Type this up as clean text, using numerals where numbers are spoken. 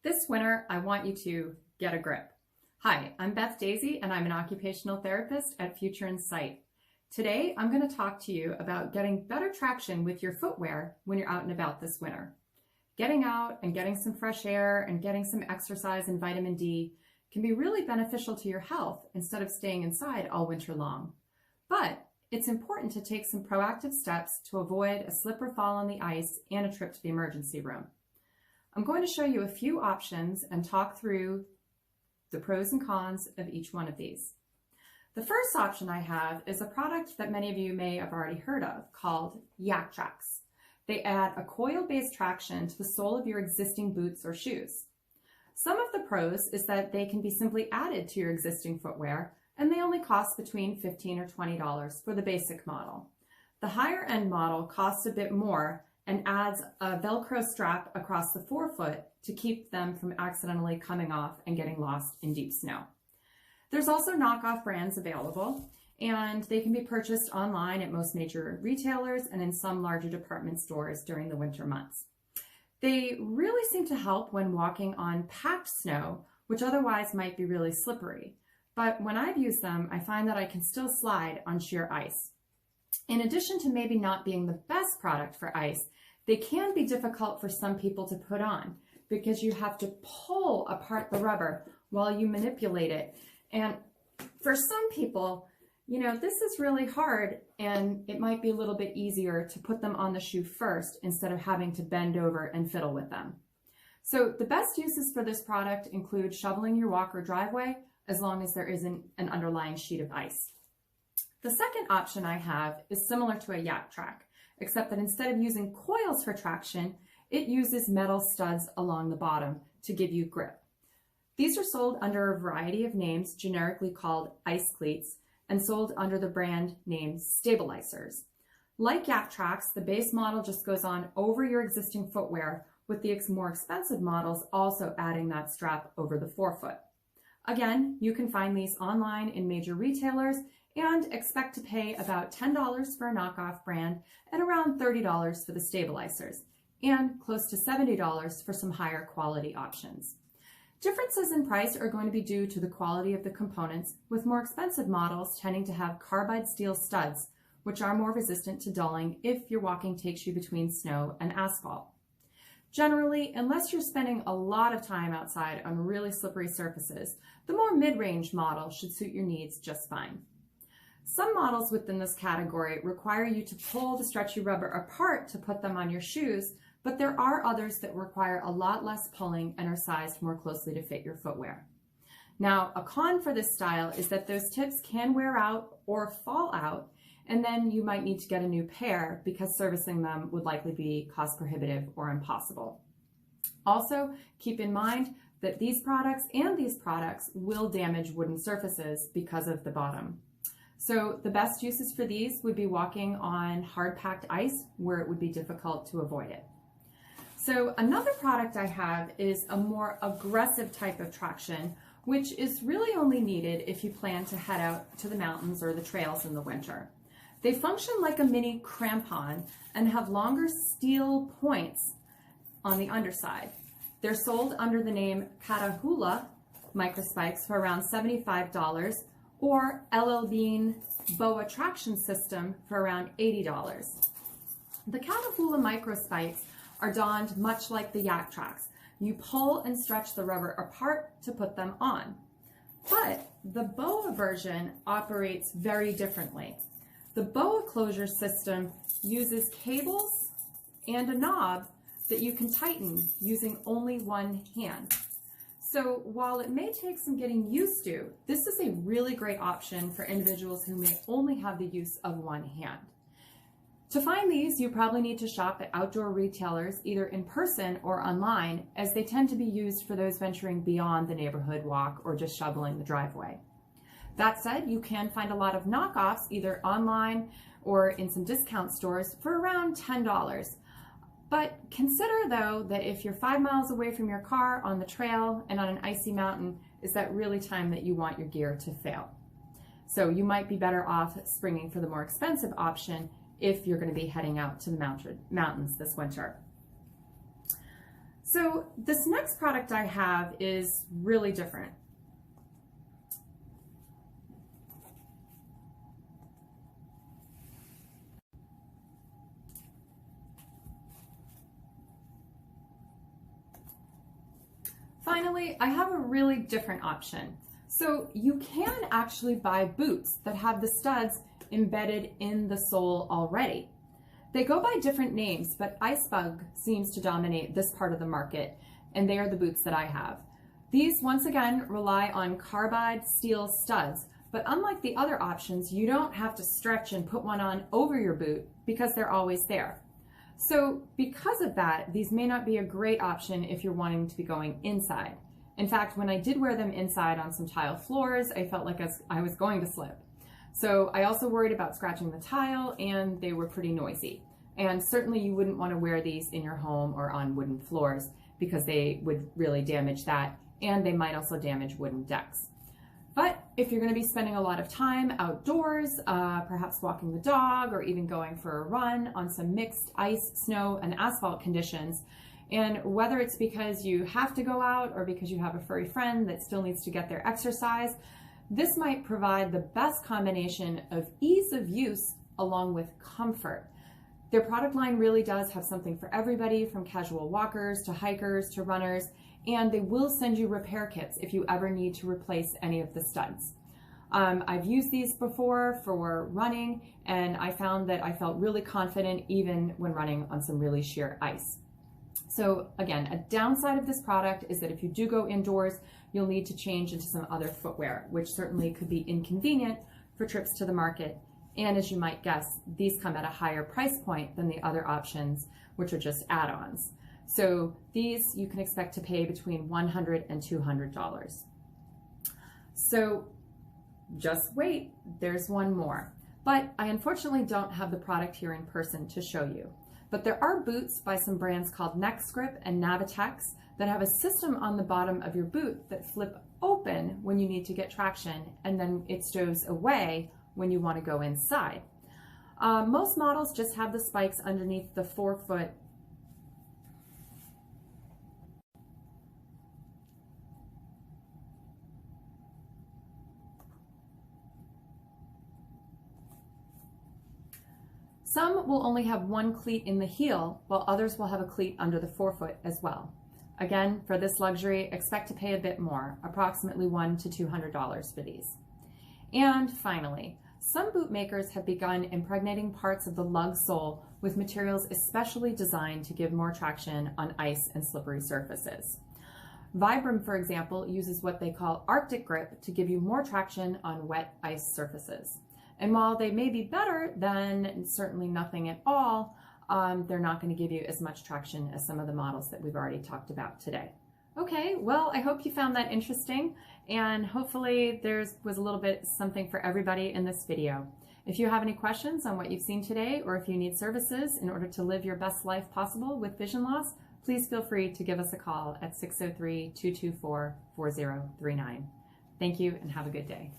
This winter, I want you to get a grip. Hi, I'm Beth Daisy, and I'm an occupational therapist at Future in Sight. Today, I'm going to talk to you about getting better traction with your footwear when you're out and about this winter. Getting out and getting some fresh air and getting some exercise and vitamin D can be really beneficial to your health instead of staying inside all winter long. But it's important to take some proactive steps to avoid a slip or fall on the ice and a trip to the emergency room. I'm going to show you a few options and talk through the pros and cons of each one of these. The first option I have is a product that many of you may have already heard of called Yak Trucks. They add a coil-based traction to the sole of your existing boots or shoes. Some of the pros is that they can be simply added to your existing footwear, and they only cost between $15 or $20 for the basic model. The higher end model costs a bit more and adds a Velcro strap across the forefoot to keep them from accidentally coming off and getting lost in deep snow. There's also knockoff brands available, and they can be purchased online at most major retailers and in some larger department stores during the winter months. They really seem to help when walking on packed snow, which otherwise might be really slippery. But when I've used them, I find that I can still slide on sheer ice. In addition to maybe not being the best product for ice, they can be difficult for some people to put on because you have to pull apart the rubber while you manipulate it. And for some people, this is really hard, and it might be a little bit easier to put them on the shoe first instead of having to bend over and fiddle with them. So the best uses for this product include shoveling your walk or driveway, as long as there isn't an underlying sheet of ice. The second option I have is similar to a Yak Truck, except that instead of using coils for traction, it uses metal studs along the bottom to give you grip. These are sold under a variety of names, generically called ice cleats, and sold under the brand name stabilizers. Like Yak Trucks, the base model just goes on over your existing footwear, with the more expensive models also adding that strap over the forefoot. Again, you can find these online in major retailers and expect to pay about $10 for a knockoff brand and around $30 for the stabilizers, and close to $70 for some higher quality options. Differences in price are going to be due to the quality of the components, with more expensive models tending to have carbide steel studs, which are more resistant to dulling if your walking takes you between snow and asphalt. Generally, unless you're spending a lot of time outside on really slippery surfaces, the more mid-range model should suit your needs just fine. Some models within this category require you to pull the stretchy rubber apart to put them on your shoes, but there are others that require a lot less pulling and are sized more closely to fit your footwear. Now, a con for this style is that those tips can wear out or fall out, and then you might need to get a new pair because servicing them would likely be cost prohibitive or impossible. Also, keep in mind that these products will damage wooden surfaces because of the bottom. So the best uses for these would be walking on hard-packed ice where it would be difficult to avoid it. So another product I have is a more aggressive type of traction, which is really only needed if you plan to head out to the mountains or the trails in the winter. They function like a mini crampon and have longer steel points on the underside. They're sold under the name Catahoula microspikes for around $75 or LL Bean Boa traction system for around $80. The Catahoula microspikes are donned much like the Yak Trucks. You pull and stretch the rubber apart to put them on. But the Boa version operates very differently. The Boa closure system uses cables and a knob that you can tighten using only one hand. So while it may take some getting used to, this is a really great option for individuals who may only have the use of one hand. To find these, you probably need to shop at outdoor retailers, either in person or online, as they tend to be used for those venturing beyond the neighborhood walk or just shoveling the driveway. That said, you can find a lot of knockoffs either online or in some discount stores for around $10. But consider, though, that if you're 5 miles away from your car on the trail and on an icy mountain, is that really time that you want your gear to fail? So you might be better off springing for the more expensive option if you're going to be heading out to the mountains this winter. So this next product I have is really different. Finally, I have a really different option. So you can actually buy boots that have the studs embedded in the sole already. They go by different names, but Icebug seems to dominate this part of the market, and they are the boots that I have. These, once again, rely on carbide steel studs, but unlike the other options, you don't have to stretch and put one on over your boot because they're always there. So because of that, these may not be a great option if you're wanting to be going inside. In fact, when I did wear them inside on some tile floors, I felt like I was going to slip. So I also worried about scratching the tile, and they were pretty noisy. And certainly you wouldn't want to wear these in your home or on wooden floors because they would really damage that, and they might also damage wooden decks. But if you're going to be spending a lot of time outdoors, perhaps walking the dog or even going for a run on some mixed ice, snow, and asphalt conditions, and whether it's because you have to go out or because you have a furry friend that still needs to get their exercise, this might provide the best combination of ease of use along with comfort. Their product line really does have something for everybody, from casual walkers to hikers to runners, and they will send you repair kits if you ever need to replace any of the studs. I've used these before for running, and I found that I felt really confident even when running on some really sheer ice. So again, a downside of this product is that if you do go indoors, you'll need to change into some other footwear, which certainly could be inconvenient for trips to the market. And as you might guess, these come at a higher price point than the other options, which are just add-ons. So these you can expect to pay between $100 and $200. So just wait, there's one more. But I unfortunately don't have the product here in person to show you. But there are boots by some brands called NextGrip and Navitex that have a system on the bottom of your boot that flip open when you need to get traction, and then it stows away when you want to go inside. Most models just have the spikes underneath the forefoot. Some will only have one cleat in the heel, while others will have a cleat under the forefoot as well. Again, for this luxury, expect to pay a bit more, approximately $100 to $200 for these. And finally, some boot makers have begun impregnating parts of the lug sole with materials especially designed to give more traction on ice and slippery surfaces. Vibram, for example, uses what they call Arctic grip to give you more traction on wet ice surfaces. And while they may be better than certainly nothing at all, they're not going to give you as much traction as some of the models that we've already talked about today. Okay, well, I hope you found that interesting, and hopefully there was a little bit something for everybody in this video. If you have any questions on what you've seen today, or if you need services in order to live your best life possible with vision loss, please feel free to give us a call at 603-224-4039. Thank you, and have a good day.